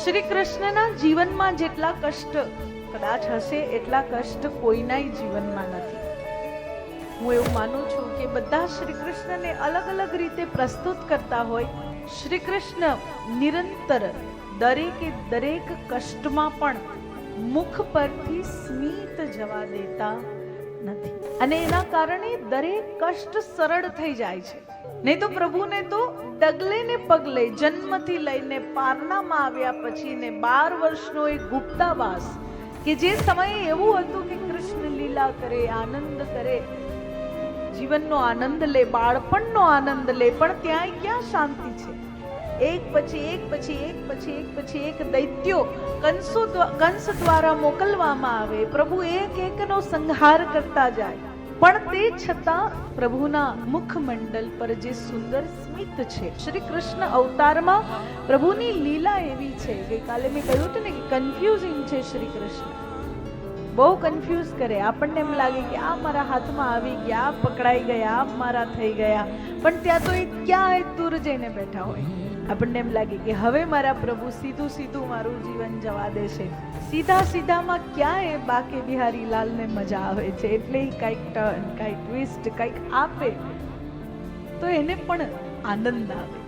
શ્રી કૃષ્ણના જીવનમાં જેટલા કષ્ટ કદાચ હશે એટલા કષ્ટ કોઈનાય જીવનમાં નથી. હું એવું માનું છું કે બધા શ્રી કૃષ્ણને અલગ અલગ રીતે પ્રસ્તુત કરતા હોય. શ્રી કૃષ્ણ નિરંતર દરેકે દરેક કષ્ટમાં પણ મુખ પરથી સ્મિત જવા દેતા નથી, અને એના કારણે દરેક કષ્ટ સરળ થઈ જાય છે. નહીં તો પ્રભુને તો ડગલે ને પગલે જન્મથી લઈને પારણામાં આવ્યા પછી ને 12 વર્ષનો એક ગુપ્તાવાસ, કે જે સમયે એવું હતું કે કૃષ્ણ લીલા કરે, આનંદ કરે, જીવનનો આનંદ લે, બાળપણનો આનંદ લે, પણ ત્યાંય ક્યાં શાંતિ છે? એક પછી એક પછી એક પછી એક પછી એક દૈત્યો કંસ દ્વારા મોકલવામાં આવે. પ્રભુ એક એકનો સંહાર કરતા જાય, પણ તે છતાં પ્રભુના મુખમંડલ પર જે સુંદર સ્મિત છે. શ્રી કૃષ્ણ અવતારમાં પ્રભુની લીલા એવી છે. ગઈકાલે મેં કહ્યું હતું ને કે કન્ફ્યુઝિંગ છે શ્રી કૃષ્ણ, બહુ કન્ફ્યુઝ કરે. આપણને એમ લાગે કે આ મારા હાથમાં આવી ગયા, પકડાઈ ગયા, મારા થઈ ગયા, પણ ત્યાં તો એ ક્યાંય દૂર જઈને બેઠા હોય. આપણને એમ લાગે કે હવે મારા પ્રભુ સીધું સીધું મારું જીવન જવા દેશે. સીધા સીધામાં ક્યાંય બાકે બિહારી લાલને મજા આવે છે. એટલે કાંઈક ટર્ન, કાંઈક ટ્વિસ્ટ, કાંઈક આપે તો એને પણ આનંદ આવે.